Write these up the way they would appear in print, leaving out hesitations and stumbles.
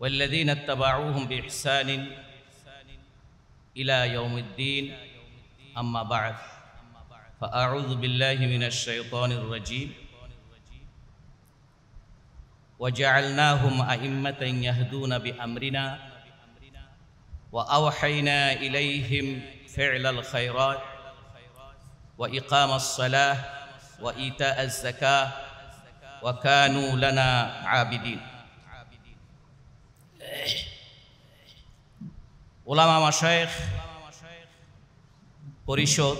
والذين اتبعوهم بإحسان إلى يوم الدين أما بعد فأعوذ بالله من الشيطان الرجيم وجعلناهم أئمة يهدون بأمرنا وأوحينا إليهم فعل الخيرات وإقام الصلاة وإيتاء الزكاة وكانوا لنا عابدين উলামা মাশায়েখ পরিষদ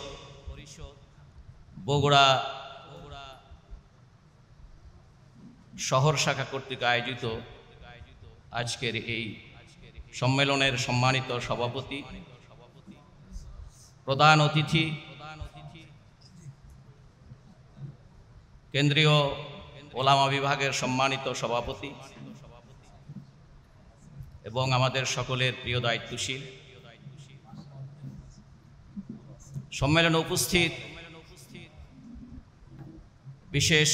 বগুড়া শহর শাখা কর্তৃক আয়োজিত আজকের এই সম্মেলনের সম্মানিত সভাপতি, প্রধান অতিথি, কেন্দ্রীয় ওলামা বিভাগের সম্মানিত সভাপতি এবং আমাদের সকলের প্রিয় দায়িত্বশীল, সম্মেলনে উপস্থিত বিশেষ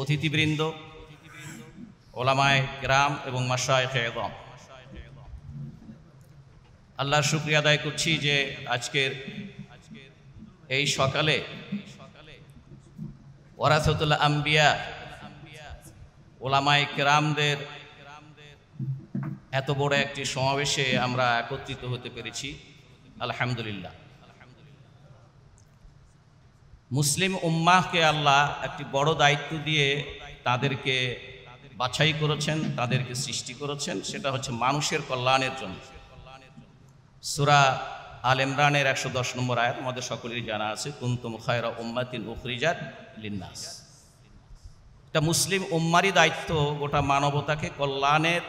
অতিথিবৃন্দ, ওলামায়ে কেরাম এবং মাশায়েখে ইযম, আল্লাহর শুকরিয়া আদায় করছি যে আজকের এই সকালে ওয়ারাসাতুল আম্বিয়া ওলামায়ে কেরামদের এত বড় একটি সমাবেশে আমরা একত্রিত হতে পেরেছি। আলহামদুলিল্লাহ। মুসলিম উম্মাহকে আল্লাহ একটি বড় দায়িত্ব দিয়ে তাদেরকে বাছাই করেছেন, তাদেরকে সৃষ্টি করেছেন, সেটা হচ্ছে মানুষের কল্যাণের জন্য। সূরা আল ইমরানের 110 নম্বর আয়াত আমাদের সকলেরই জানা আছে, কুনতুম খায়রা উম্মাতিন উখরিজাত লিন্নাস। এটা মুসলিম উম্মারই দায়িত্ব গোটা মানবতাকে কল্যাণের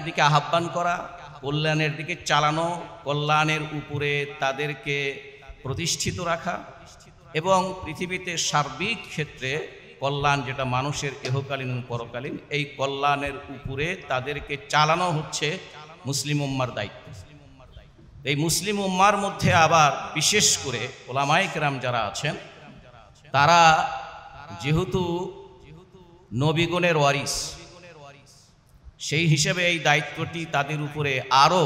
দিকে আহ্বান করা, কল্যাণের দিকে চালানো, কল্যাণের উপরে তাদেরকে প্রতিষ্ঠিত রাখা এবং পৃথিবীতে সার্বিক ক্ষেত্রে কল্যাণ, যেটা মানুষের ইহকালীন এবং পরকালীন, এই কল্যাণের উপরে তাদেরকে চালানো হচ্ছে মুসলিম উম্মার দায়িত্ব। এই মুসলিম উম্মার মধ্যে আবার বিশেষ করে ওলামায়ে কেরাম যারা আছেন, তারা যেহেতু নবীগণের ওয়ারিস, সেই হিসেবে এই দায়িত্বটি তাদের উপরে আরো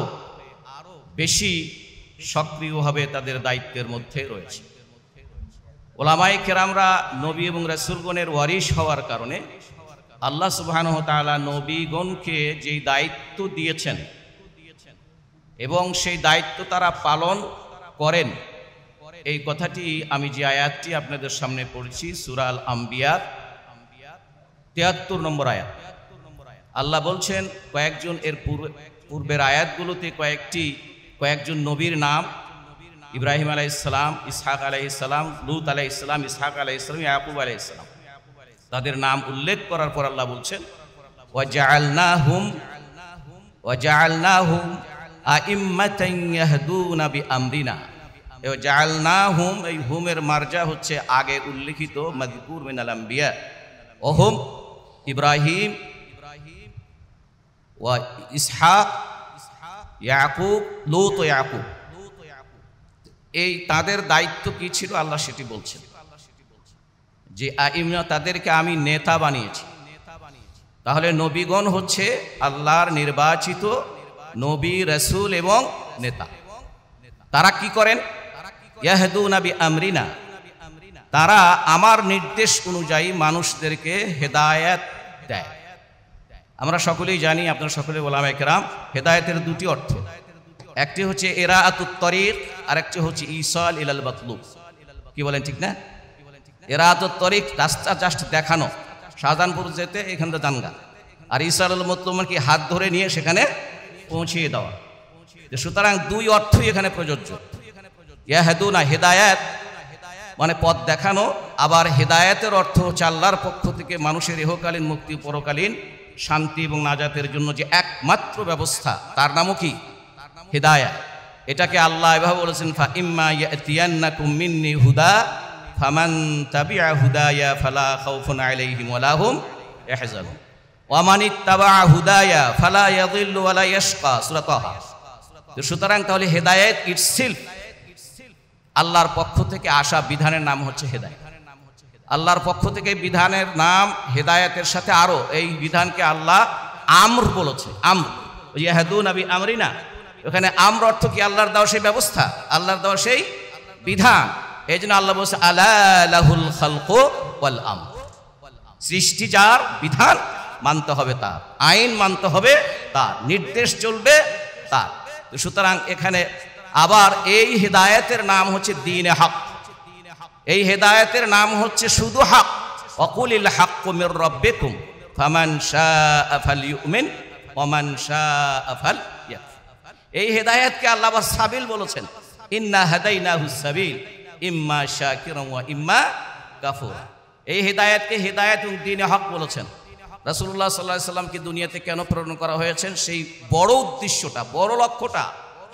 বেশি সক্রিয়ভাবে তাদের দায়িত্বের মধ্যে রয়েছে। ওলামায়ে কেরামরা নবী এবং রাসূলগণের ওয়ারিস হওয়ার কারণে আল্লাহ সুবহানাহু ওয়া তাআলা নবীগণকে যেই দায়িত্ব দিয়েছেন এবং সেই দায়িত্ব তারা পালন করেন, এই কথাটি আমি যে আয়াতটি আপনাদের সামনে পড়েছি, সূরা আল আম্বিয়ার 73 নম্বর আয়াত। আল্লাহ বলছেন কয়েকজন, এর পূর্বের আয়াতগুলোতে কয়েকজন নবীর নাম, ইব্রাহিম আলাইহিস সালাম, ইসহাক আলাইহিস সালাম, লূত আলাইহিস সালাম, ইসহাক আলাইহিস সালাম, ইয়াকুব আলাইহিস সালাম, তাদের নাম উল্লেখ করার পর আল্লাহ বলছেন ওয়াজআলনাহুম আইম্মাতান ইয়াহদুনা বিআমরিনা। জাআলনাহুম, এই হুমের মারজা হচ্ছে আগে উল্লেখিত মাযকুর মিনাল আম্বিয়া, ওহুম ইব্রাহিম ওয়া ইসহাক, ইয়াকুব, লূত ও ইয়াকুব। এই তাদের দায়িত্ব কি ছিল আল্লাহ সেটি বলছেন যে আইম্মা, তাদেরকে আমি নেতা বানিয়েছি। তাহলে নবীগণ হচ্ছে আল্লাহর নির্বাচিত নবী, রাসূল এবং নেতা। তারা কি করেন? ইয়াহদুনা বিআমরিনা, তারা আমার নির্দেশ অনুযায়ী মানুষদেরকে হেদায়েত দেয়। আমরা সকলেই জানি, আপনারা সকলে ওলামায়ে কেরাম, হেদায়েতের দুটি অর্থ, একটি হচ্ছে ইরাআতুত তরিক আর একটি হচ্ছে ইসাল ইলাল মাতলুব। কি বলেন, ঠিক না? ইরাআতুত তরিক রাস্তা জাস্ট দেখানো, শাহজাহানপুর যেতে এখান থেকে জানগা, আর ইসালুল মাতলুব মানে কি হাত ধরে নিয়ে সেখানে পৌঁছিয়ে দেওয়া। সুতরাং দুই অর্থই এখানে প্রযোজ্য। ইয়াহদুনা, হেদায়েত মানে পথ দেখানো, আবার হেদায়েতের অর্থ হচ্ছে আল্লাহর পক্ষ থেকে মানুষের ইহকালীন মুক্তি, পরকালীন শান্তি এবং নাজাতের জন্য যে একমাত্র ব্যবস্থা, তার নামও কি? হিদায়াত। এটাকে আল্লাহ এভাবে বলেছেন, ফা ইম্মা ইয়াতিয়ান্নাকুম মিন্নি হুদা ফামান তাবিআ হুদায়া ফালা খাউফুন আলাইহিম ওয়ালা হুম ইয়াহজানুন ওয়া মান ইত্তাবা হুদায়া ফালা ইয়াযিল্লু ওয়ালা ইয়াশকা, সূরা তাহা। সুতরাং তাহলে হেদায়েত ইটসেলফ আল্লাহর পক্ষ থেকে আসা বিধানের নাম হচ্ছে হেদায়েত। আল্লাহর পক্ষ থেকে বিধানের নাম হেদায়েতের সাথে আরো এই বিধানকে আল্লাহ আমর বলেছে। আমর, ইয়াহদুনা বিআমরিনা, ওখানে আমর অর্থ কি? আল্লাহর দেওয়া সেই ব্যবস্থা, আল্লাহর দেওয়া সেই বিধান। এই জন্য আল্লাহ বলছে আলা লাহুল খালকু ওয়াল আমর, সৃষ্টি যার, বিধান মানতে হবে তার, আইন মানতে হবে তার, নির্দেশ চলবে তার। তো সুতরাং এখানে আবার এই হেদায়েতের নাম হচ্ছে দ্বীনে হক, এই হেদায়েতের নাম হচ্ছে শুধু হক। ওয়াকুলিল হাক্কু মির রাব্বিকুম ফামান শাআ ফালইউমিন ওয়া মান শাআ ফালইয়াকফুর। এই হেদায়েতকে আল্লাহ আবার সাবিল বলেছেন, ইন্না হাদাইনাহুস সাবিল ইম্মা শাকিরান ওয়া ইম্মা কাফুরা। এই হেদায়েতকে হেদায়েত এবং দ্বীনে হক বলেছেন। রাসূলুল্লাহ সাল্লাল্লাহু আলাইহি সাল্লামকে দুনিয়াতে কেন প্রেরণ করা হয়েছে, সেই বড় উদ্দেশ্যটা, বড় লক্ষ্যটা,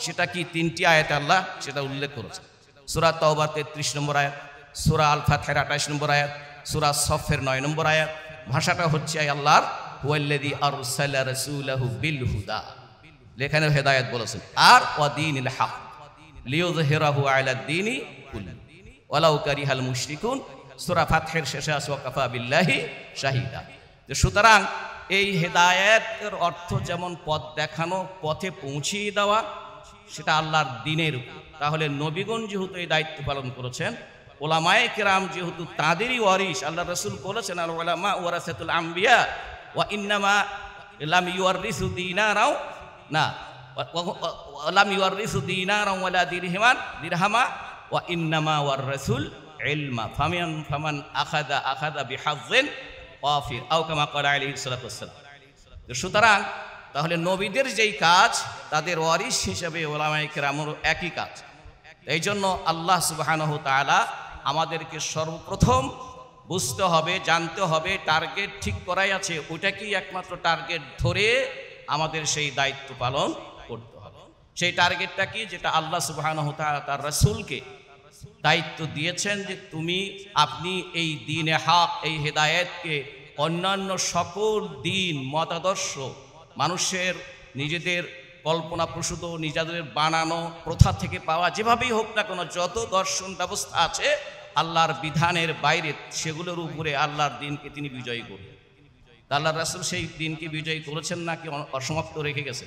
সেটা কি? 3টি আয়াতে আল্লাহ সেটা উল্লেখ করেছেন। সূরা তাওবার 33 নম্বর আয়াত, সূরা আল ফাতহার 28 নম্বর আয়াত, সূরা সফের 9 নম্বর আয়াত। ভাষাটা হচ্ছে আল্লাহর হুয়াল্লাযী আরসালা রাসূলাহু বিল হুদা, এখানে হেদায়েত বলেছেন। আর ওয়াদিনিল হক লিইয়ুযহিরাহু আলাদ দীনি কুল্লি ওয়ালাউ কারিহাল মুশরিকুন, সূরা ফাতহের শেষে আছে ওয়াকাফা বিল্লাহি শাহিদা। সুতরাং এই হেদায়েতের অর্থ যেমন পথ দেখানো, পথে পৌঁছিয়ে দেওয়া, সেটা আল্লাহর দ্বীনের উপর। তাহলে নবীগণ যেহেতু এই দায়িত্ব পালন করেছেন, ওলামায়ে কেরাম যেহেতু তাদেরই ওয়ারিস, আল্লাহ রাসূল বলেছেন আল উলামা ওয়ারাসাতুল আম্বিয়া ওয়া ইন্নামা লাম ইউয়ারিসু দীনারাও না লাম ইউয়ারিসু দীনারাও ওয়ালা দিরহামা ওয়া ইন্নামা ওয়ারাসুল ইলমা ফামান আখাযা বিহাজ্জিন ওয়াফির আও কামা ক্বালা আলাইহিস সালাতু ওয়াসসালাম। সুতরাং তাহলে নবীদের যেই কাজ, তাদের ওয়ারিস হিসেবে ওলামায়ে কেরামেরও একই কাজ। এই জন্য আল্লাহ সুবহানাহু ওয়া তাআলা আমাদেরকে সর্বপ্রথম বুঝতে হবে, জানতে হবে, টার্গেট ঠিক করাই আছে, ওইটাকেই একমাত্র টার্গেট ধরে আমাদের সেই দায়িত্ব পালন করতে হবে। সেই টার্গেটটা কি? যেটা আল্লাহ সুবহানাহু ওয়া তাআলা তার রাসূলকে দায়িত্ব দিয়েছেন যে আপনি এই দ্বীনে হক, এই হেদায়েতকে অন্যান্য সকল দ্বীন, মতাদর্শ, মানুষের নিজেদের কল্পনাপ্রসূত, নিজেদের বানানো প্রথা থেকে পাওয়া, যেভাবেই হোক না কেন, যত দর্শন ব্যবস্থা আছে আল্লাহর বিধানের বাইরে, সেগুলোর উপরে আল্লাহর দ্বীনকে তিনি বিজয়ী করবেন। আল্লাহর রাসূল সেই দ্বীনকে বিজয়ী করেছেন নাকি অসমাপ্ত রেখে গেছে?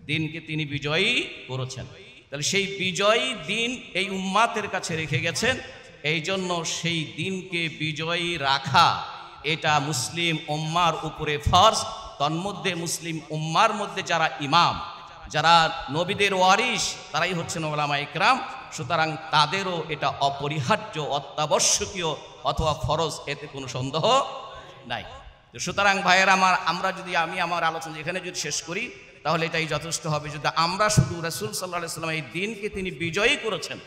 দ্বীনকে তিনি বিজয়ী করেছেন। তাহলে সেই বিজয়ী দ্বীন এই উম্মাতের কাছে রেখে গেছেন। এই জন্য সেই দ্বীনকে বিজয়ী রাখা, এটা মুসলিম উম্মার উপরে ফরজ। তন্মধ্যে মুসলিম উম্মার মধ্যে যারা ইমাম, যারা নবীদের ওয়ারিস, তারাই হচ্ছেন উলামায়ে কেরাম। সুতরাং তাদেরও এটা অপরিহার্য, অত্যাবশ্যকীয় অথবা ফরজ, এতে কোনো সন্দেহ নাই। সুতরাং ভাইয়ের আমার, আমরা যদি আমার আলোচনা এখানে যদি শেষ করি, তাহলে এটাই যথেষ্ট হবে। যদি আমরা শুধু রাসূল সাল্লাল্লাহু আলাইহি ওয়াসাল্লাম এই দ্বীনকে তিনি বিজয়ী করেছেন,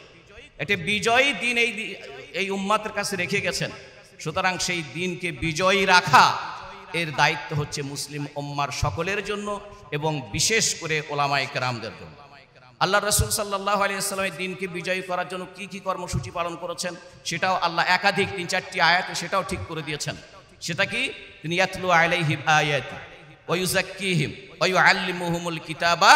এটা বিজয়ী দ্বীন এই উম্মাতের কাছে রেখে গেছেন। সুতরাং সেই দ্বীনকে বিজয়ী রাখা, এর দায়িত্ব হচ্ছে মুসলিম উম্মার সকলের জন্য এবং বিশেষ করে ওলামায়ে কেরামদের জন্য। আল্লাহ রাসূল সাল্লাল্লাহু আলাইহি ওয়াসাল্লাম এই দ্বীনকে বিজয়ী করার জন্য কি কি কর্মসূচি পালন করেছেন, সেটাও আল্লাহ একাধিক 3-4টি আয়াতে সেটাও ঠিক করে দিয়েছেন। সেটা কি? তিনি ইয়াতলু আলাইহিম আয়াতি ওয়া ইউযাক্কিহিম ওয়া ইউআল্লিমুহুমুল কিতাবা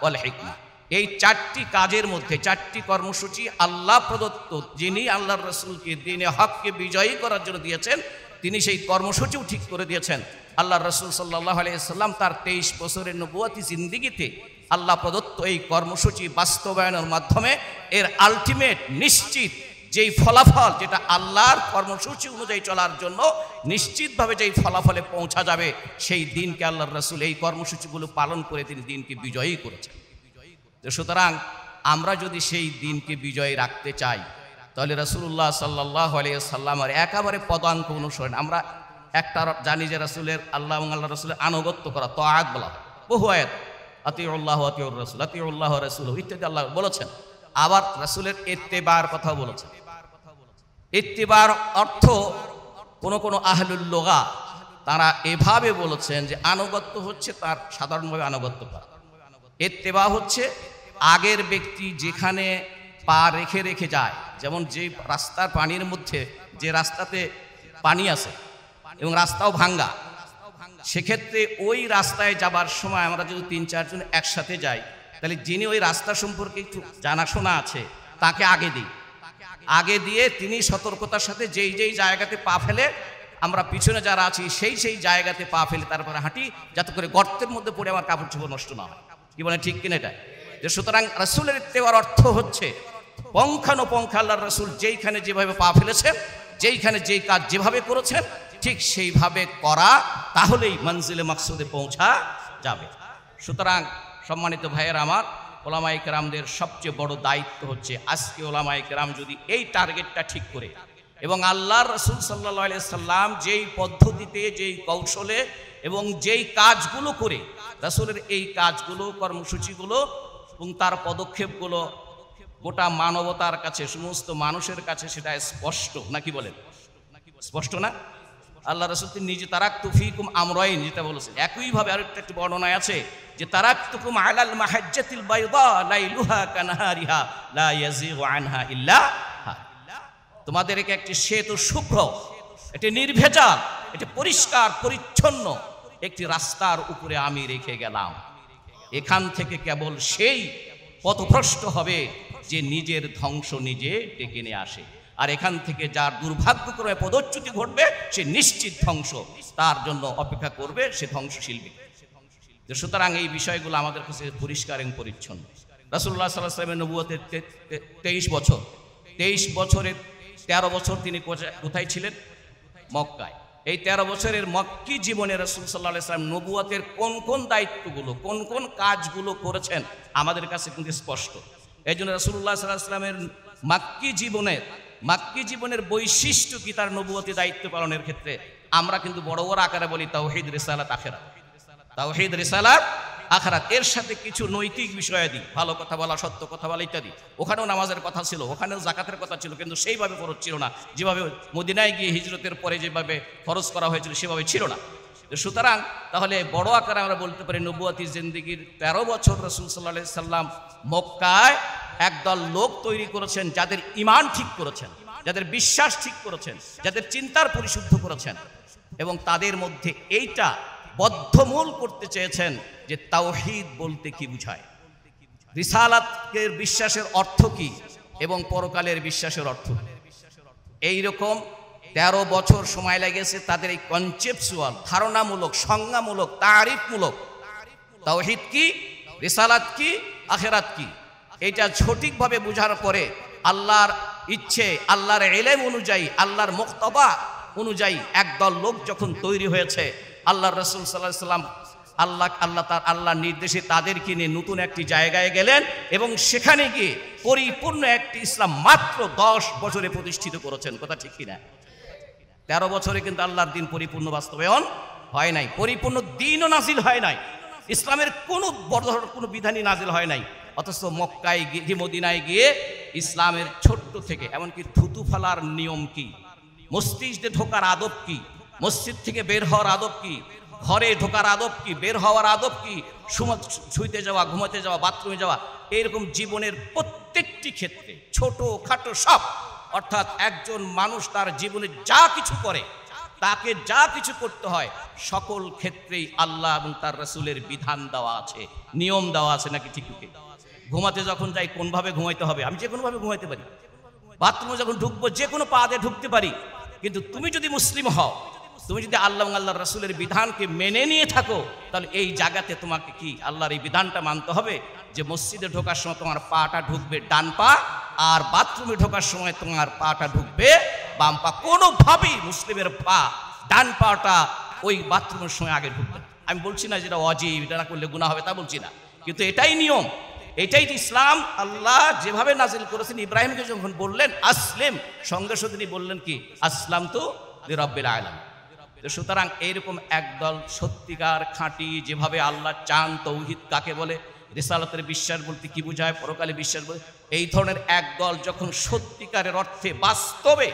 ওয়াল হিকমা। এই 4টি কাজের মধ্যে 4টি কর্মসূচি আল্লাহ প্রদত্ত, যিনি আল্লাহর রাসূলকে দ্বীনে হককে বিজয়ী করার জন্য দিয়েছেন, তিনি সেই কর্মসূচিও ঠিক করে দিয়েছেন। আল্লাহর রাসূল সাল্লাল্লাহু আলাইহি ওয়াসাল্লাম তার 23 বছরের নবুয়তি জিন্দেগিতে আল্লাহ প্রদত্ত এই কর্মসূচি বাস্তবায়নের মাধ্যমে এর আলটিমেট নিশ্চিত যেই ফলাফল, যেটা আল্লাহর কর্মসূচি অনুযায়ী চলার জন্য নিশ্চিতভাবে যেই ফলাফলে পৌঁছা যাবে, সেই দিনকে আল্লাহর রাসূল এই কর্মসূচিগুলো পালন করে তিনি দিনকে বিজয়ী করেছেন। সুতরাং আমরা যদি সেই দিনকে বিজয়ী রাখতে চাই, তাহলে রাসূলুল্লাহ সাল্লাল্লাহু আলাইহি ওয়াসাল্লামের একেবারে পদাঙ্ক অনুসরণ। আমরা একটা জানি যে রাসূলের, আল্লাহ এবং আল্লাহ রাসূলের আনুগত্য করা, তাআত বলা, বহু আয়াত, আতিউল্লাহ ওয়া আতিউর রাসূল, আতিউল্লাহ ওয়া রাসূলহু ইত্যাদি আল্লাহ বলেছেন। আবার রাসূলের ইত্তেবার কথা বলেছেন। ইত্তেবার অর্থ কোন আহলুল লুগা তারা এভাবে বলেছেন যে আনুগত্য হচ্ছে তার সাধারণভাবে আনুগত্য করা। ইত্তেবা হচ্ছে আগের ব্যক্তি যেখানে পা রেখে রেখে যায়, যেমন যে রাস্তার পানির মধ্যে, যে রাস্তাতে পানি আছে এবং রাস্তাও ভাঙ্গা, সেক্ষেত্রে ওই রাস্তায় যাবার সময় আমরা যদি 3-4 জন একসাথে যাই, তাহলে যিনি ওই রাস্তা সম্পর্কে একটু জানাশোনা আছে তাকে আগে দিই, আগে দিয়ে তিনি সতর্কতার সাথে যেই যেই জায়গাতে পা ফেলে আমরা পিছনে যারা আছি সেই সেই জায়গাতে পা ফেলে তারপরে হাঁটি, যাতে করে গর্তের মধ্যে পড়ে আমার কাপড় চোপড় নষ্ট না হয়। কি বলে ঠিক কিনা এটা? যে সুতরাং রাসূলের ইত্তেবার অর্থ হচ্ছে পঙ্খানুপঙ্খ আল্লাহর রাসূল যেইখানে যেভাবে পা ফেলেছেন, যেইখানে যেই কাজ যেভাবে করেছেন ঠিক সেইভাবে করা, তাহলেই মঞ্জিলে মাকসুদে পৌঁছা যাবে। সুতরাং সম্মানিত ভাইয়ের আমার, ওলামায়ে কেরামদের সবচেয়ে বড় দায়িত্ব হচ্ছে আজকে ওলামায়ে কেরাম যদি এই টার্গেটটা ঠিক করে এবং আল্লাহর রাসূল সাল্লাল্লাহু আলাইহি সাল্লাম যেই পদ্ধতিতে, যেই কৌশলে এবং যেই কাজগুলো করে রাসূলের এই কাজগুলো, কর্মসূচিগুলো এবং তার পদক্ষেপগুলো গোটা মানবতার কাছে, সমস্ত মানুষের কাছে সেটা স্পষ্ট, নাকি বলেন? স্পষ্ট না? আল্লাহ রাসূল তিনি নিজে তারাকতু ফীকুম আমরাইন যেটা বলেছেন, একইভাবে আরেকটা একটি বর্ণনায় আছে যে তারাকতুকুম আলাল মাহাজ্জাতিল বাইদা লাইলুহা কানাহারিহা লা ইয়াযিগু আনহা ইল্লা হা। তোমাদেরকে একটি শ্বেত শুভ্র, এটি নির্ভেজাল, এটি পরিষ্কার পরিচ্ছন্ন একটি রাস্তার উপরে আমি রেখে গেলাম। এখান থেকে কেবল সেই পথভ্রষ্ট হবে যে নিজের ধ্বংস নিজে ডেকে নিয়ে আসে, আর এখান থেকে যার দুর্ভাগ্যক্রমে পদচ্যুতি ঘটবে সে নিশ্চিত ধ্বংস তার জন্য অপেক্ষা করবে, সে ধ্বংসশীল ব্যক্তি। সুতরাং এই বিষয়গুলো আমাদের কাছে পরিষ্কার এবং পরিচ্ছন্ন। রাসূলুল্লাহ সাল্লাল্লাহু আলাইহি ওয়াসাল্লামের নবুয়তের 23 বছর, 23 বছরের 13 বছর তিনি কোথায় ছিলেন? মক্কায়। এই 13 বছরের মক্কি জীবনে রাসূল সাল্লাল্লাহু আলাইহি ওয়াসাল্লাম নবুয়তের কোন কোন দায়িত্বগুলো, কোন কোন কাজগুলো করেছেন আমাদের কাছে কিন্তু স্পষ্ট। এই জন্য রাসূলুল্লাহ সাল্লাল্লাহু আলাইহি ওয়াসাল্লামের মাক্কি জীবনের বৈশিষ্ট্য কি, তার নবুয়তি দায়িত্ব পালনের ক্ষেত্রে আমরা কিন্তু বড় বড় আকারে বলি তাওহীদ, রিসালাত, আখিরাত। তাওহীদ, রিসালাত, আখিরাত, এর সাথে কিছু নৈতিক বিষয়াদি, ভালো কথা বলা, সত্য কথা বলা ইত্যাদি। ওখানেও নামাজের কথা ছিল, ওখানেও যাকাতের কথা ছিল, কিন্তু সেইভাবে ফরজ ছিল না, যেভাবে মদিনায় গিয়ে হিজরতের পরে যেভাবে ফরজ করা হয়েছিল সেভাবে ছিল না। সুতরাং তাহলে বড় আকারে আমরা বলতে পারি নবুয়তি জিন্দেগীর 13 বছর রাসূল সাল্লাল্লাহু আলাইহি সাল্লাম মক্কায় একদল লোক তৈরি করেছেন, যাদের ঈমান ঠিক করেছেন, যাদের বিশ্বাস ঠিক করেছেন, যাদের চিন্তার পরিশুদ্ধ করেছেন, এবং তাদের মধ্যে এইটা বদ্ধমূল করতে চেয়েছেন যে তাওহীদ বলতে কি বুঝায়, রিসালাতের বিশ্বাসের অর্থ কি এবং পরকালের বিশ্বাসের অর্থ কি। এইরকম 13 বছর সময় লেগেছে তাদের এই কনসেপচুয়াল, ধারণামূলক, সংজ্ঞামূলক, তারিফমূলক তাওহীদ কি, রিসালাত কি, আখিরাত কি, এইটা সঠিকভাবে বোঝার পরে আল্লাহর ইচ্ছে, আল্লাহর ইলম অনুযায়ী, আল্লাহর মুক্তবা অনুযায়ী একদল লোক যখন তৈরি হয়েছে, আল্লাহর রাসূল সাল্লাল্লাহু আলাইহি সাল্লাম আল্লাহর নির্দেশে তাদেরকে নিয়ে নতুন একটি জায়গায় গেলেন এবং সেখানে গিয়ে পরিপূর্ণ একটি ইসলাম মাত্র 10 বছরে প্রতিষ্ঠিত করেছেন। কথা ঠিক কিনা? 13 বছরে কিন্তু আল্লাহর দিন পরিপূর্ণ বাস্তবায়ন হয় নাই, পরিপূর্ণ দিনও নাজিল হয় নাই, ইসলামের কোনো বড় কোনো বিধানই নাজিল হয় নাই। অথচ মক্কায় গিয়ে, মদিনায় গিয়ে ইসলামের ছোট্ট থেকে এমনকি থুতু ফেলার নিয়ম কি, মসজিদে ঢোকার আদব কি, মসজিদ থেকে বের হওয়ার আদব কি, ঘরে ঢোকার আদব কি, বের হওয়ার আদব কি, শুইতে যাওয়া, ঘুমাতে যাওয়া, বাথরুমে যাওয়া, এইরকম জীবনের প্রত্যেকটি ক্ষেত্রে ছোট খাটো সব, অর্থাৎ একজন মানুষ তার জীবনে যা কিছু করে, তাকে যা কিছু করতে হয়, সকল ক্ষেত্রেই আল্লাহ এবং তার রাসূলের বিধান দেওয়া আছে, নিয়ম দেওয়া আছে, নাকি ঠিক? ঘুমাতে যখন যাই কোনভাবে ঘুমাইতে হবে, আমি যে কোনোভাবে ঘুমাইতে পারি। বাথরুমে যখন ঢুকবো যে কোনো পা দিয়ে ঢুকতে পারি। কিন্তু তুমি যদি মুসলিম হও, তুমি যদি আল্লাহ এবং আল্লাহর রাসূলের বিধানকে মেনে নিয়ে থাকো, তাহলে এই জায়গাতে তোমাকে কি আল্লাহর এই বিধানটা মানতে হবে যে মসজিদে ঢোকার সময় তোমার পাটা ঢুকবে ডান পা, আর বাথরুমে ঢোকার সময় তোমার পাটা ঢুকবে বাম পা। কোনোভাবেই মুসলিমের পা, ডান পাটা ওই বাথরুমের সময় আগে ঢুকবে। আমি বলছি না যেটা ওয়াজিব, এটা না করলে গুনাহ হবে, তা বলছি না, কিন্তু এটাই নিয়ম, এটাই ইসলাম। আল্লাহ যেভাবে নাজিল করেছেন, ইব্রাহিমকে যখন বললেন আসলিম, সঙ্গে সঙ্গে তিনি বললেন কি, আসলাম তো লিরাব্বিল আলামিন। সুতরাং এইরকম একদল সত্যিকার খাঁটি, যেভাবে আল্লাহ চান, তৌহিদ কাকে বলে, রিসালাতের বিশ্বাস বলতে কি বোঝায়, পরকালে বিশ্বাস বলে, এই ধরনের একদল যখন সত্যিকারের অর্থে বাস্তবে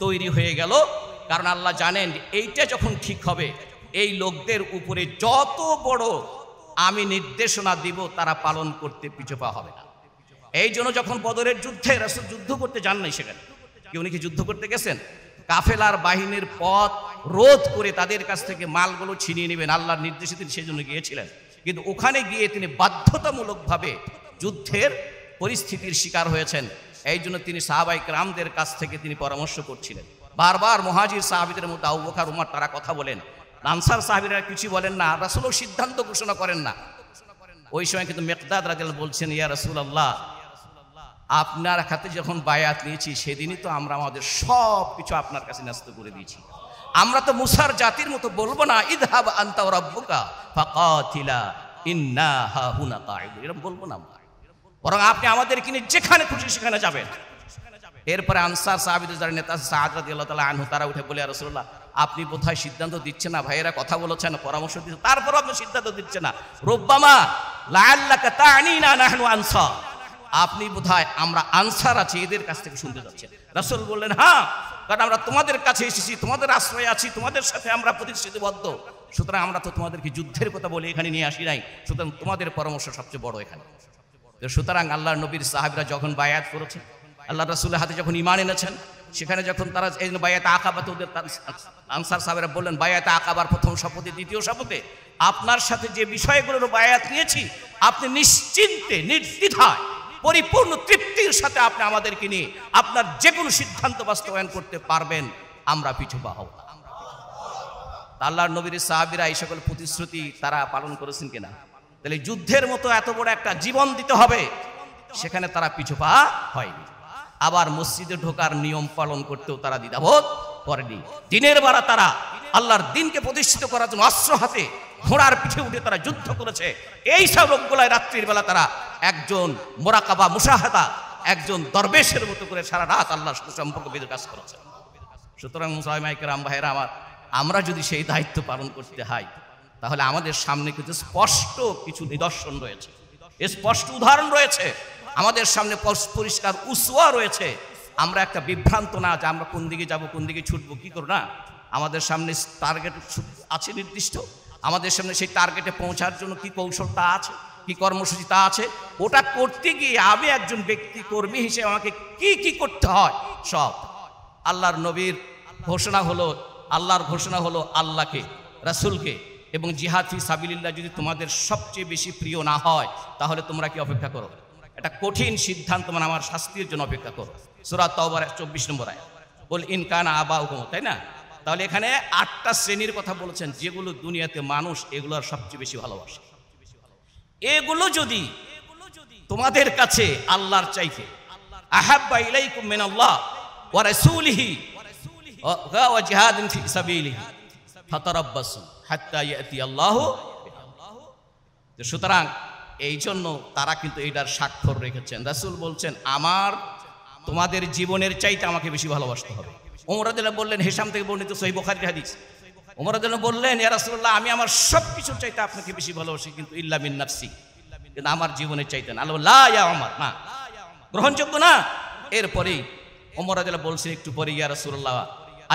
তৈরি হয়ে গেল, কারণ আল্লাহ জানেন যে এইটা যখন ঠিক হবে, এই লোকদের উপরে যত বড় আমি নির্দেশনা দিব তারা পালন করতে পিছপা হবে না। এই জন্য যখন বদরের যুদ্ধে রাসূল যুদ্ধ করতে যান নাই, সেখানে কি উনি কি যুদ্ধ করতে গেছেন? কাফেলার বাহিনীর পথ রোধ করে তাদের কাছ থেকে মালগুলো ছিনিয়ে নেবেন, আল্লাহর নির্দেশে তিনি সেজন্য গিয়েছিলেন। কিন্তু ওখানে গিয়ে তিনি বাধ্যতামূলকভাবে যুদ্ধের পরিস্থিতির শিকার হয়েছেন। এই জন্য তিনি সাহাবায়ে কেরামদের কাছ থেকে তিনি পরামর্শ করছিলেন। বারবার মুহাজির সাহাবীদের মধ্যে আবু বকর উমর তারা কথা বলেন, আনসার সাহাবীরা কিছু বলেন না, রাসূলও সিদ্ধান্ত ঘোষণা করেন না। ওই সময় কিন্তু মিকদাদ রাদিয়াল্লাহু বলছেন, ইয়া রাসূলুল্লাহ, আপনার হাতে যখন বায়াত নিয়েছি সেদিনই তো আমরা আমাদের সব কিছু আপনার কাছে ন্যস্ত করে দিয়েছি। আমরা তো মুসার জাতির মতো বলবো না ইযহাব আনতা ওয়া রাব্বুকা ফাকাতিলা ইন্না হাহুনা কাঈদুন, এরকম বলবো না আমরা, বরং আপনি আমাদেরকে নিয়ে যেখানে খুশি সেখানে যাবেন। এরপরে আনসার সাহাবীদের যারা নেতা সাদ রাদিয়াল্লাহু তাআলা আনহু তারা উঠে বলে, ইয়া রাসূলুল্লাহ, আপনি বোধহয় সিদ্ধান্ত দিচ্ছেন না, ভাইয়েরা কথা বলেছেন, পরামর্শ দিচ্ছেন, তারপরও আপনি সিদ্ধান্ত দিচ্ছেন না। রুব্বামা লাআল্লাকা তা'নিনা নাহনু আনসার, আপনি বোধহয় আমরা আনসার আছি এদের কাছ থেকে শুনতে যাচ্ছেন। রাসূল বললেন, হ্যাঁ, কারণ আমরা তোমাদের কাছে এসেছি, তোমাদের আশ্রয়ে আছি, তোমাদের সাথে আমরা প্রতিশ্রুতিবদ্ধ, সুতরাং আমরা তো তোমাদেরকে যুদ্ধের কথা বলে এখানে নিয়ে আসি নাই, সুতরাং তোমাদের পরামর্শ সবচেয়ে বড় এখানে। সুতরাং আল্লাহর নবীর সাহাবীরা যখন বায়াত করেছেন, আল্লাহ রাসূলের হাতে যখন ঈমান এনেছেন, সেখানে যখন তারা এই বায়াতে আকাবাতে ওদের আনসার সাহাবীরা বললেন, বায়াতে আকাবার প্রথম শপথে দ্বিতীয় শপথে আপনার সাথে যে বিষয়গুলোর বায়াত নিয়েছি, আপনি নিশ্চিন্তে নির্দ্বিধায় পরিপূর্ণ তৃপ্তির সাথে আপনি আমাদেরকে নিয়ে আপনার যে কোনো সিদ্ধান্ত বাস্তবায়ন করতে পারবেন, আমরা পিছু পা হব না। আল্লাহর নবীর সাহাবীরা এই সকল প্রতিশ্রুতি তারা পালন করেছেন কিনা? তাহলে যুদ্ধের মতো এত বড় একটা জীবন দিতে হবে, সেখানে তারা পিছু পা হয়নি। আবার মসজিদে ঢোকার নিয়ম পালন করতেও তারা দ্বিধাবোধ করেনি। দিনের বেলা তারা আল্লাহর দিনকে প্রতিষ্ঠিত করার জন্য অস্ত্র হাতে ঘোড়ার পিঠে উঠে তারা যুদ্ধ করেছে। এই সব লোকগুলায় রাত্রির বেলা তারা একজন মোরাকাবা মুশাহাদা, একজন দরবেশের মতো করে সারা রাত আল্লাহর সাথে সম্পর্ক বেঁধে কাজ করেছে। সুতরাং মুসলমানে কেরাম ভাইয়েরা আমার, আমরা যদি সেই দায়িত্ব পালন করতে হয়, তাহলে আমাদের সামনে কিন্তু স্পষ্ট কিছু নিদর্শন রয়েছে, স্পষ্ট উদাহরণ রয়েছে, আমাদের সামনে পরিষ্কার উসওয়া রয়েছে। আমরা একটা বিভ্রান্ত না যে আমরা কোন দিকে যাব, কোন দিকে ছুটবো, কি করব না, আমাদের সামনে টার্গেট আছে নির্দিষ্ট, আমাদের সামনে সেই টার্গেটে পৌঁছার জন্য কি কৌশলটা আছে, কি কর্মসূচি তা আছে। ওটা করতে গিয়ে আমি একজন ব্যক্তি কর্মী হিসেবে আমাকে কি কি করতে হয় সব আল্লাহর নবীর ঘোষণা হলো, আল্লাহর ঘোষণা হলো আল্লাহকে, রাসূলকে এবং জিহাদ ফি সাবিলিল্লাহ যদি তোমাদের সবচেয়ে বেশি প্রিয় না হয়, তাহলে তোমরা কি অপেক্ষা করো? এটা কঠিন সিদ্ধান্ত, মানে আমার শাস্তির জন্য অপেক্ষা করো। সূরা তাওবার 24 নম্বর আয়াত, বল ইন কানা আবাউকুম, তাই না? তাহলে এখানে 8টা শ্রেণীর কথা বলেছেন, যেগুলো দুনিয়াতে মানুষ এগুলোর সবচেয়ে বেশি ভালোবাসে। এগুলো যদি তোমাদের কাছে আল্লাহর চাইতে আহাব্বা ইলাইকুম মিনাল্লাহ ওয়া রাসূলিহি ওয়া জিহাদিন ফি সাবিলিহি ফাতারাব্বাসু হাত্তা ইয়াতি আল্লাহু। সুতরাং এই জন্য তারা কিন্তু এটার স্বাক্ষর রেখেছেন। রাসূল বলছেন, আমার তোমাদের জীবনের চাইতে আমাকে বেশি ভালোবাসতে হবে। ওমর রাদিয়াল্লাহু বললেন, হিশাম থেকে বর্ণিত সহিহ বুখারীর হাদিস, ওমর রাদিয়াল্লাহু বললেন, ইয়া রাসূলুল্লাহ, আমি আমার সব কিছুর চাইতে আপনাকে বেশি ভালোবাসি, কিন্তু ইল্লা মিন নাফসি, কিন্তু আমার জীবনের চাইতে না। আল্লাহ লা ইয়া ওমর, না, গ্রহণযোগ্য না। এরপরেই ওমর রাদিয়াল্লাহু বলছেন একটু পরে, ইয়া রাসূলুল্লাহ,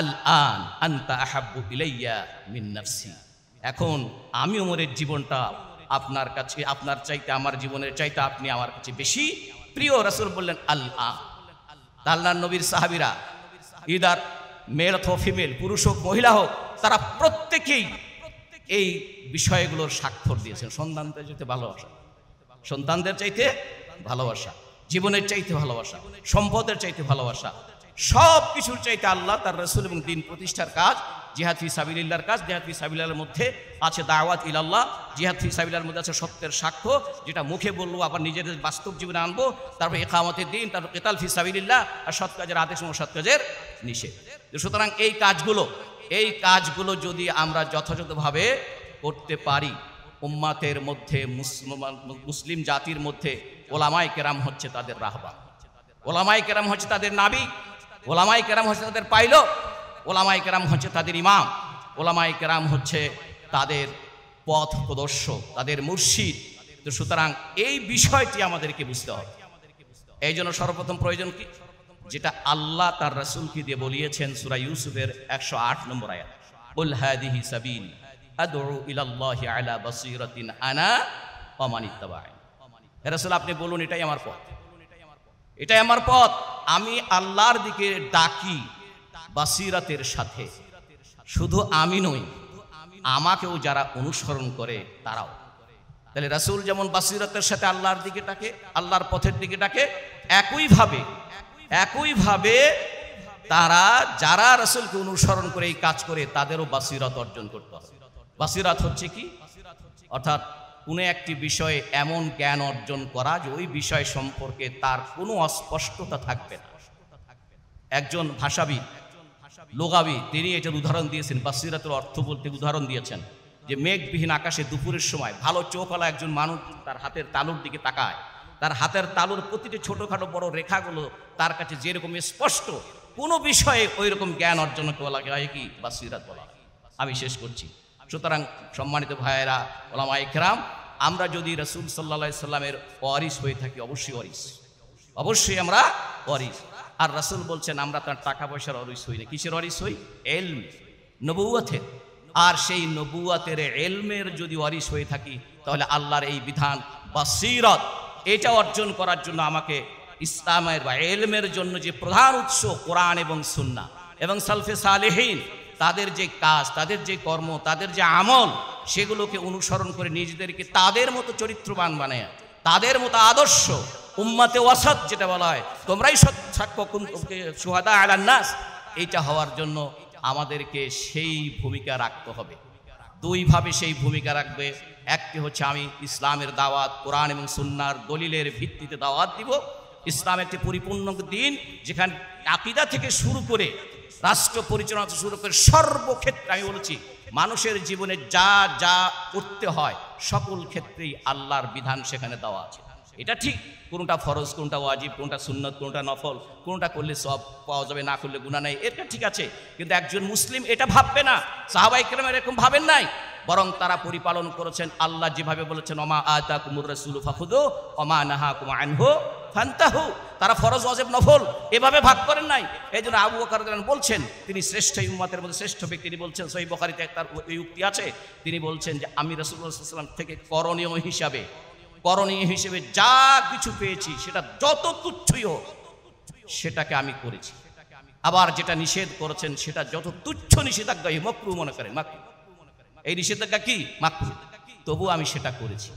আল আন আনতা আহাব্বু ইলাইয়া মিন নাফসি, এখন আমি ওমরের জীবনটা আপনার কাছে, আপনার চাইতে, আমার জীবনের চাইতে আপনি আমার কাছে বেশি প্রিয়। রাসূল বললেন আল আন। আল্লাহর নবীর সাহাবীরা, ইদার মেল অথবা ফিমেল, পুরুষ হোক মহিলা হোক, তারা প্রত্যেকেই এই বিষয়গুলোর স্বাক্ষর দিয়েছেন। সন্তানদের চাইতে ভালোবাসা, সন্তানদের চাইতে ভালোবাসা, জীবনের চাইতে ভালোবাসা, সম্পদের চাইতে ভালোবাসা, সব কিছুর চাইতে আল্লাহ, তার রাসূল এবং দিন প্রতিষ্ঠার কাজ, জিহাদ ফি সাবিলিল্লাহর কাজ। জিহাদ ফি সাবিলিল্লাহর মধ্যে আছে দাওয়াত ইলাল্লাহ, জিহাদ ফি সাবিলিল্লাহর মধ্যে আছে সত্যের সাক্ষ্য, যেটা মুখে বলবো আবার নিজেদের বাস্তব জীবনে আনবো, তারপর ইকামতের দিন, তারপর কিতাল ফি সাবিলিল্লাহ, আর সৎ কাজের আদেশ এবং সৎ কাজের নিষেধ। সুতরাং এই কাজগুলো যদি আমরা যথাযথভাবে করতে পারি, উম্মাতের মধ্যে, মুসলিম জাতির মধ্যে ওলামায়ে কেরাম হচ্ছে তাদের রাহবার, ওলামায়ে কেরাম হচ্ছে তাদের নাবি, ওলামায়ে কেরাম হচ্ছে তাদের পাইলট, ওলামায়ে কেরাম হচ্ছে তাদের ইমাম, ওলামায়ে কেরাম হচ্ছে তাদের পথ প্রদর্শক, তাদের মুর্শিদ। তো সুতরাং এই বিষয়টি আমাদেরকে বুঝতে হবে। এই জন্য সর্বপ্রথম প্রয়োজন কি, যেটা আল্লাহ তার রাসূলকে দিয়ে বলিয়েছেন সূরা ইউসুফের 108 নম্বর আয়াত, কুল হাদিহি সাবিল আদউ ইলাল্লাহি আলা বাসীরাতিন আনা ওয়া মান ইত্তাবা'আনি। হে রাসূল, আপনি বলুন এটাই আমার পথ, এটাই আমার পথ, আমি আল্লাহর দিকে ডাকি বাসিরাতের সাথে। শুধু আমি নই, আমাকেও যারা অনুসরণ করে তারাও। তাহলে রাসূল যেমন বাসিরাতের সাথে আল্লাহর দিকে ডাকে, আল্লাহর পথের দিকে ডাকে, একইভাবে তারা যারা রাসূলকে অনুসরণ করে এই কাজ করে তাদেরও বাসিরাত অর্জন করতে হবে। বাসিরাত হচ্ছে কি? অর্থাৎ কোনো একটি বিষয়ে এমন জ্ঞান অর্জন করা যে ওই বিষয় সম্পর্কে তার কোনো অস্পষ্টতা থাকবে না। একজন ভাষাবিদ, লোগাবি, তিনি এটার উদাহরণ দিয়েছেন, বাসিরাতের অর্থ বলতে উদাহরণ দিয়েছেন যে মেঘবিহীন আকাশে দুপুরের সময় ভালো চোখওয়ালা একজন মানুষ তার হাতের তালুর দিকে তাকায়, তার হাতের তালুর প্রতিটি ছোটোখাটো বড় রেখাগুলো তার কাছে যেরকম স্পষ্ট, কোনো বিষয়ে ওই রকম জ্ঞান অর্জন বলা হয় কি? বাসিরাত বলা। আমি শেষ করছি। সুতরাং সম্মানিত ভাইয়েরা, ওলামায়ে কেরাম, আমরা যদি রাসূল সাল্লাল্লাহু আলাইহি সাল্লামের ওয়ারিস হয়ে থাকি, অবশ্যই আমরা ওয়ারিস। আর রাসূল বলছেন আমরা তার টাকা পয়সার ওয়ারিস হই না। কিসের ওয়ারিস হই? ইলম, নবুয়তের। আর সেই নবুয়তের ইলমের যদি ওয়ারিস হয়ে থাকি তাহলে আল্লাহর এই বিধান বাসিরাত, এটা অর্জন করার জন্য আমাকে ইসলামের বা ইলমের জন্য যে প্রধান উৎস কোরআন এবং সুন্নাহ এবং সালফে সালেহীন, তাদের যে কাজ, তাদের যে কর্ম, তাদের যে আমল, সেগুলোকে অনুসরণ করে নিজেদেরকে তাদের মতো চরিত্রবান বানায়, তাদের মতো আদর্শ, উম্মাতে ওয়াসাত যেটা বলা হয়, তোমরাই সাক্ষ্য শুহাদা আলান নাস, এইটা হওয়ার জন্য আমাদেরকে সেই ভূমিকা রাখতে হবে। দুইভাবে সেই ভূমিকা রাখবে। একটি হচ্ছে আমি ইসলামের দাওয়াত, কোরআন এবং সুন্নাহর দলিলের ভিত্তিতে দাওয়াত দিব। ইসলাম একটি পরিপূর্ণ দিন, যেখানে আকীদা থেকে শুরু করে রাষ্ট্র পরিচালনা থেকে শুরু করে সর্বক্ষেত্রে, আমি বলেছি মানুষের জীবনে যা যা করতে হয় সকল ক্ষেত্রেই আল্লাহর বিধান সেখানে দেওয়া আছে। এটা ঠিক, কোনটা ফরজ, কোনটা ওয়াজিব, কোনটা সুন্নত, কোনটা নফল, কোনটা করলে সব পাওয়া যাবে, না করলে গুনাহ নাই, এটা ঠিক আছে। কিন্তু একজন মুসলিম এটা ভাববে না। সাহাবায়ে কেরাম এরকম ভাবেন নাই, বরং তারা পরিপালন করেছেন আল্লাহ যেভাবে বলেছেন, ওমা আতাকুমুর রাসূলু ফাখুযু ওমা নাহাকুম আনহু ফান্তাহু। তারা ফরজ, ওয়াজিব, নফল এভাবে ভাগ করেন নাই। এই জন্য আবু বকর রাদিয়াল্লাহু আনহু বলছেন, তিনি শ্রেষ্ঠ উম্মতের মধ্যে শ্রেষ্ঠ ব্যক্তি। তিনি বলছেন, সহিহ বুখারীতে তার এই উক্তি আছে, তিনি বলছেন যে আমি রাসূলুল্লাহ সাল্লাল্লাহু আলাইহি ওয়াসাল্লাম থেকে করণীয় হিসেবে যা কিছু পেয়েছি সেটা যত তুচ্ছই হোক সেটাকে আমি করেছি। আবার যেটা নিষেধ করেছেন সেটা যত তুচ্ছ নিষেধাজ্ঞা, মাকরুহ মনে করেন, মাকরুহ, এই নিষেধাজ্ঞা কি? মাকরুহ, তবু আমি সেটা করেছি।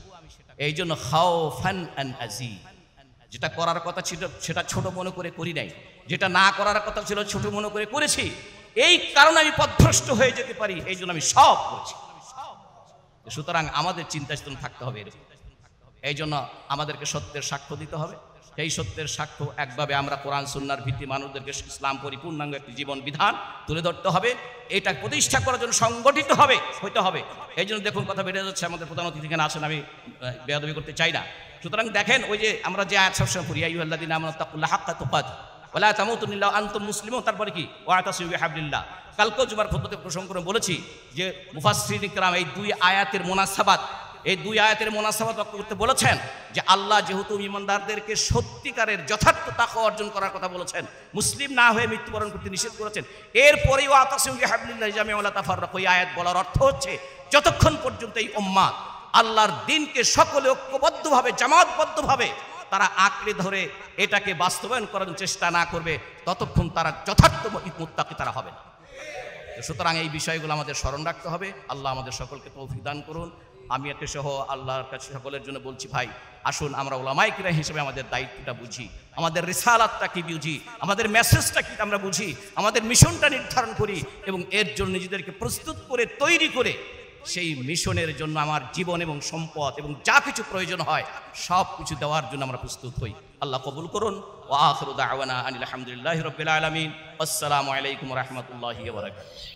এই জন্য খাওফান আন আজি, যেটা করার কথা ছিল সেটা ছোট মনে করে করি নাই, যেটা না করার কথা ছিল ছোট মনে করে করেছি। এই কারণে আমি পথভ্রষ্ট হয়ে যেতে পারি, এই জন্য আমি সব করেছি। সুতরাং আমাদের চিন্তা চেতনা থাকতে হবে এরকম। এই জন্য আমাদেরকে সত্যের সাক্ষ্য দিতে হবে। সেই সত্যের সাক্ষ্য একভাবে আমরা কোরআন সুন্নাহর ভিত্তি মানুষদেরকে ইসলাম পরিপূর্ণাঙ্গ একটি জীবন বিধান তুলে ধরতে হবে। এটা প্রতিষ্ঠা করার জন্য সংগঠিত হইতে হবে। এই জন্য দেখুন কথা বেড়ে যাচ্ছে, আমাদের প্রধান অতিথি এখানে আছেন, আমি বেয়াদবি করতে চাই না। সুতরাং দেখেন, ওই যে আমরা যে আয়াত সবসময় পড়ি, ইয়া আইয়ুহাল্লাযীনা আমানু তাকুল্লাহা হাক্কা তুকাতিহি ওয়া লা তামুতুন্না ইল্লা ওয়া আনতুম মুসলিমুন, তারপরে কি? ওয়াতাসিমু বিহাবলিল্লাহ। কালকেও জুমার খুতবাতে প্রসঙ্গ করে বলেছি যে মুফাসসিরিন কিরাম এই দুই আয়াতের মুনাসাবাত, এই দুই আয়াতের মুনাসাবাত করতে বলেছেন যে আল্লাহ যেহেতু ঈমানদারদেরকে সত্যিকারের যথার্থ তাকওয়া অর্জন করার কথা বলেছেন, মুসলিম না হয়ে মৃত্যুবরণ করতে নিষেধ করেছেন। এরপরেই ওয়াতাসিমু বিহাবলিল্লাহি জামিআন ওয়া লা তাফাররাকু, এই আয়াত বলার অর্থ হচ্ছে যতক্ষণ পর্যন্ত এই উম্মাত আল্লাহর দ্বীনকে সকলে ঐক্যবদ্ধভাবে, জামাতবদ্ধভাবে তারা আঁকড়ে ধরে এটাকে বাস্তবায়ন করার চেষ্টা না করবে, ততক্ষণ তারা যথার্থ মুত্তাকি তারা হবে না। সুতরাং এই বিষয়গুলো আমাদের স্মরণ রাখতে হবে। আল্লাহ আমাদের সকলকে তৌফিক দান করুন। আমি এতে সহ আল্লাহর কাছে সকলের জন্য বলছি, ভাই আসুন আমরা উলামায়ে কিরাম হিসেবে আমাদের দায়িত্বটা বুঝি, আমাদের রিসালাতটা কি বুঝি, আমাদের মেসেজটা কি আমরা বুঝি, আমাদের মিশনটা নির্ধারণ করি এবং এর জন্য নিজেদেরকে প্রস্তুত করে তৈরি করে সেই মিশনের জন্য আমার জীবন এবং সম্পদ এবং যা কিছু প্রয়োজন হয় সব কিছু দেওয়ার জন্য আমরা প্রস্তুত হই। আল্লাহ কবুল করুন। ওয়া আখিরু দাওয়ানা আনিল হামদুলিল্লাহি রাব্বিল আলামিন। আসসালামু আলাইকুম ওয়া রাহমাতুল্লাহি ওয়া বারাকাতুহু।